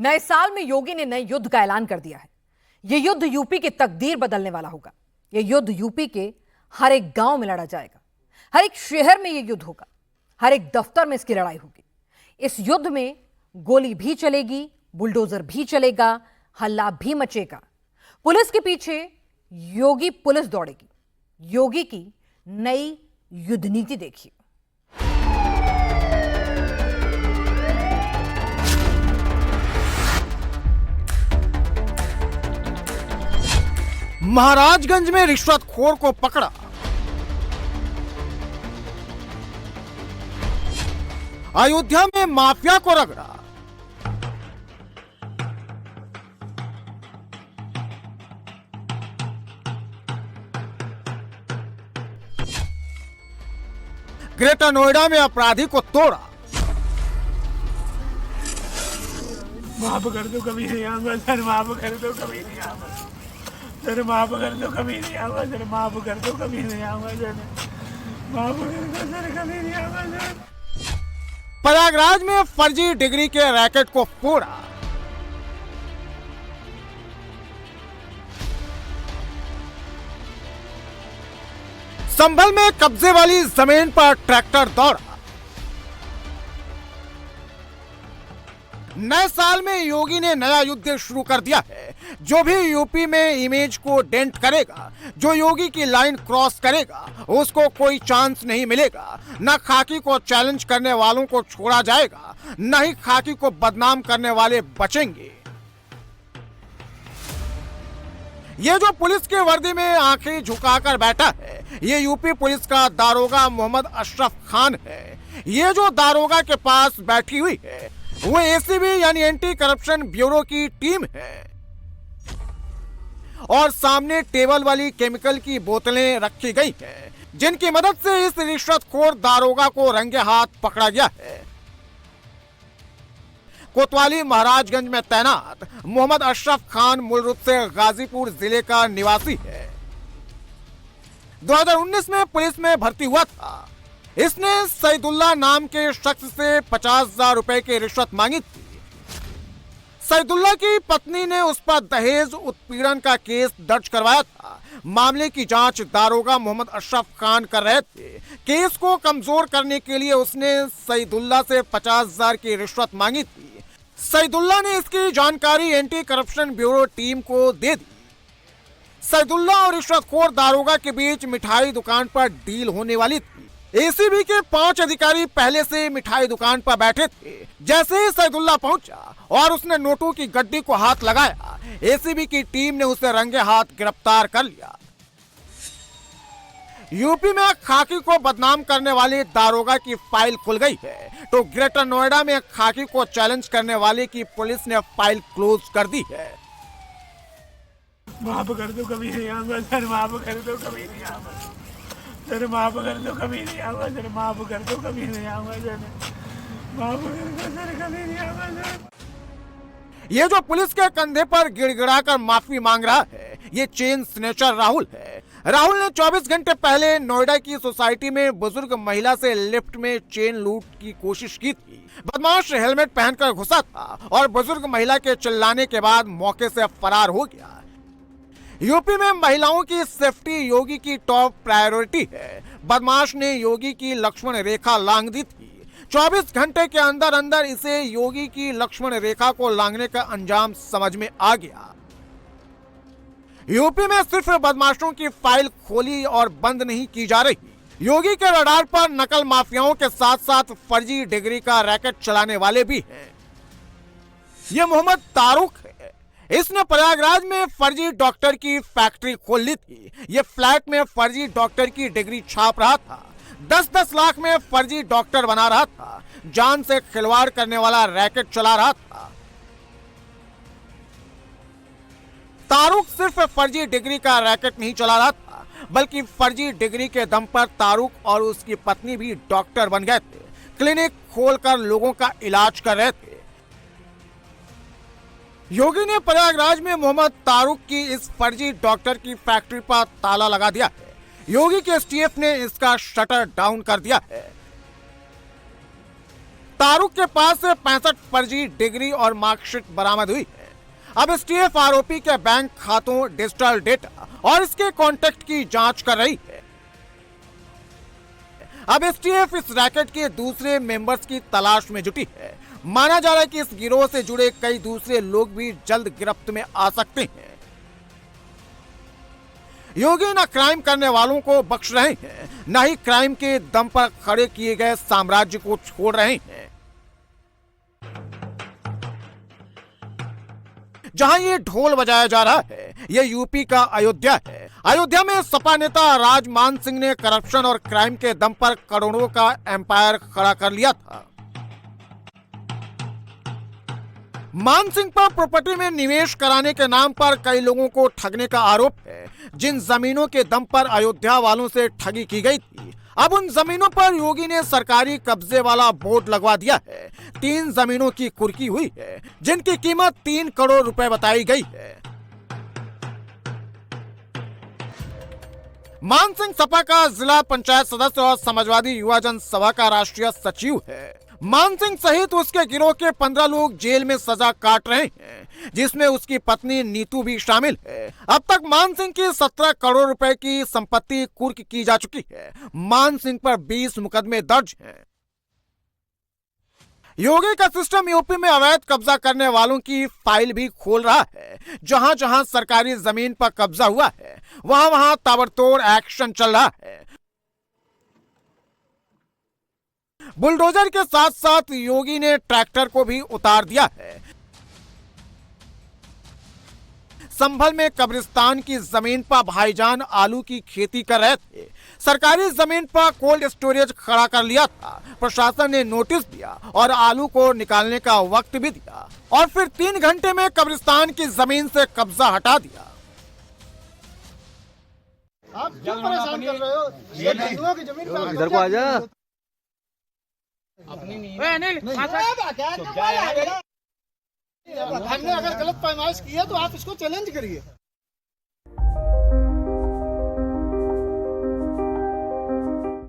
नए साल में योगी ने नए युद्ध का ऐलान कर दिया है। यह युद्ध यूपी की तकदीर बदलने वाला होगा। यह युद्ध यूपी के हर एक गांव में लड़ा जाएगा, हर एक शहर में यह युद्ध होगा, हर एक दफ्तर में इसकी लड़ाई होगी। इस युद्ध में गोली भी चलेगी, बुलडोजर भी चलेगा, हल्ला भी मचेगा। पुलिस के पीछे योगी पुलिस दौड़ेगी। योगी की नई युद्ध नीति देखिए। महाराजगंज में रिश्वतखोर को पकड़ा। अयोध्या में माफिया को रगड़ा। ग्रेटर नोएडा में अपराधी को तोड़ा। माफ कर दो, कभी नहीं आऊंगा सर। माफ कर दो, कभी नहीं आऊंगा सर। माफ कर दो, कभी नहीं आऊंगा सर। माफ कर दो, कभी नहीं आऊंगा सर। माफ कर दो सर, कभी नहीं आऊंगा सर। प्रयागराज में फर्जी डिग्री के रैकेट को फोड़ा। संभल में कब्जे वाली जमीन पर ट्रैक्टर दौड़ा। नए साल में योगी ने नया युद्ध शुरू कर दिया है। जो भी यूपी में इमेज को डेंट करेगा, जो योगी की लाइन क्रॉस करेगा, उसको कोई चांस नहीं मिलेगा। न खाकी को चैलेंज करने वालों को छोड़ा जाएगा, न ही खाकी को बदनाम करने वाले बचेंगे। ये जो पुलिस के वर्दी में आंखें झुकाकर बैठा है, ये यूपी पुलिस का दारोगा मोहम्मद अशरफ खान है। ये जो दारोगा के पास बैठी हुई है, वो एसीबी यानी एंटी करप्शन ब्यूरो की टीम है। और सामने टेबल वाली केमिकल की बोतलें रखी गई हैं, जिनकी मदद से इस रिश्वतखोर दारोगा को रंगे हाथ पकड़ा गया है। कोतवाली महाराजगंज में तैनात मोहम्मद अशरफ खान मूल रूप से गाजीपुर जिले का निवासी है। 2019 में पुलिस में भर्ती हुआ था। इसने सईदुल्ला नाम के शख्स से 50,000 रुपए की रिश्वत मांगी थी। सईदुल्ला की पत्नी ने उस पर दहेज उत्पीड़न का केस दर्ज करवाया था। मामले की जांच दारोगा मोहम्मद अशरफ खान कर रहे थे। केस को कमजोर करने के लिए उसने सईदुल्ला से 50,000 की रिश्वत मांगी थी। सईदुल्ला ने इसकी जानकारी एंटी करप्शन ब्यूरो टीम को दे दी। सईदुल्ला और रिश्वतखोर दारोगा के बीच मिठाई दुकान पर डील होने वाली थी। एसीबी के 5 अधिकारी पहले से मिठाई दुकान पर बैठे थे। जैसे ही सईदुल्ला पहुंचा और उसने नोटों की गड्डी को हाथ लगाया, एसीबी की टीम ने उसे रंगे हाथ गिरफ्तार कर लिया। यूपी में खाकी को बदनाम करने वाले दारोगा की फाइल खुल गई है, तो ग्रेटर नोएडा में खाकी को चैलेंज करने वाले की पुलिस ने फाइल क्लोज कर दी है। माफ कर दो, कभी नहीं आऊंगा सर। माफ कर दो, कभी नहीं आऊंगा सर। माफ कर दो, कभी नहीं आऊंगा सर। माफ कर दो, कभी नहीं आऊंगा सर। माफ कर दो सर, कभी नहीं आऊंगा सर। ये जो पुलिस के कंधे पर गिड़गिड़ाकर माफी मांग रहा है, ये चेन स्नेचर राहुल है। राहुल ने 24 घंटे पहले नोएडा की सोसाइटी में बुजुर्ग महिला से लिफ्ट में चेन लूट की कोशिश की थी। बदमाश हेलमेट पहनकर घुसा था और बुजुर्ग महिला के चिल्लाने के बाद मौके से फरार हो गया। यूपी में महिलाओं की सेफ्टी योगी की टॉप प्रायोरिटी है। बदमाश ने योगी की लक्ष्मण रेखा लांघ दी थी। 24 घंटे के अंदर अंदर इसे योगी की लक्ष्मण रेखा को लांघने का अंजाम समझ में आ गया। यूपी में सिर्फ बदमाशों की फाइल खोली और बंद नहीं की जा रही। योगी के रडार पर नकल माफियाओं के साथ साथ फर्जी डिग्री का रैकेट चलाने वाले भी हैं। ये मोहम्मद तारुक है। इसने प्रयागराज में फर्जी डॉक्टर की फैक्ट्री खोल ली थी। ये फ्लैट में फर्जी डॉक्टर की डिग्री छाप रहा था। 10-10 लाख में फर्जी डॉक्टर बना रहा था। जान से खिलवाड़ करने वाला रैकेट चला रहा था। तारुक सिर्फ फर्जी डिग्री का रैकेट नहीं चला रहा था, बल्कि फर्जी डिग्री के दम पर तारुक और उसकी पत्नी भी डॉक्टर बन गए थे। क्लिनिक खोलकर लोगों का इलाज कर रहे थे। योगी ने प्रयागराज में मोहम्मद तारुक की इस फर्जी डॉक्टर की फैक्ट्री पर ताला लगा दिया है। योगी के एसटीएफ ने इसका शटर डाउन कर दिया है। तारुक के पास से 65 फर्जी डिग्री और मार्कशीट बरामद हुई है। अब एसटीएफ आरोपी के बैंक खातों, डिजिटल डेटा और इसके कॉन्टैक्ट की जांच कर रही है। अब एसटीएफ इस रैकेट के दूसरे मेंबर्स की तलाश में जुटी है। माना जा रहा है कि इस गिरोह से जुड़े कई दूसरे लोग भी जल्द गिरफ्त में आ सकते हैं। योगी न क्राइम करने वालों को बख्श रहे हैं, न ही क्राइम के दम पर खड़े किए गए साम्राज्य को छोड़ रहे हैं। जहां ये ढोल बजाया जा रहा है, ये यूपी का अयोध्या है। अयोध्या में सपा नेता राज मान सिंह ने करप्शन और क्राइम के दम पर करोड़ों का एम्पायर खड़ा कर लिया था। मान सिंह पर प्रॉपर्टी में निवेश कराने के नाम पर कई लोगों को ठगने का आरोप है। जिन जमीनों के दम पर अयोध्या वालों से ठगी की गई थी, अब उन जमीनों पर योगी ने सरकारी कब्जे वाला बोर्ड लगवा दिया है। 3 जमीनों की कुर्की हुई है, जिनकी कीमत 3 करोड़ रुपए बताई गई है। मान सिंह सपा का जिला पंचायत सदस्य और समाजवादी युवा जन सभा का राष्ट्रीय सचिव है। मान सिंह सहित उसके गिरोह के 15 लोग जेल में सजा काट रहे हैं, जिसमें उसकी पत्नी नीतू भी शामिल है। अब तक मान सिंह की 17 करोड़ रुपए की संपत्ति कुर्क की जा चुकी है। मान सिंह पर 20 मुकदमे दर्ज हैं। योगी का सिस्टम यूपी में अवैध कब्जा करने वालों की फाइल भी खोल रहा है। जहां जहां सरकारी जमीन पर कब्जा हुआ है, वहां वहां ताबड़तोड़ एक्शन चल रहा है। बुलडोजर के साथ साथ योगी ने ट्रैक्टर को भी उतार दिया है। संभल में कब्रिस्तान की जमीन पर भाईजान आलू की खेती कर रहे थे। सरकारी जमीन पर कोल्ड स्टोरेज खड़ा कर लिया था। प्रशासन ने नोटिस दिया और आलू को निकालने का वक्त भी दिया और फिर 3 घंटे में कब्रिस्तान की जमीन से कब्जा हटा दिया। आप क्यों परेशान कर रहे हो? ये हिंदुओं की जमीन पे इधर को आजा। अपनी नहीं हमने अगर गलत पैमाइश की है तो आप इसको चैलेंज करिए।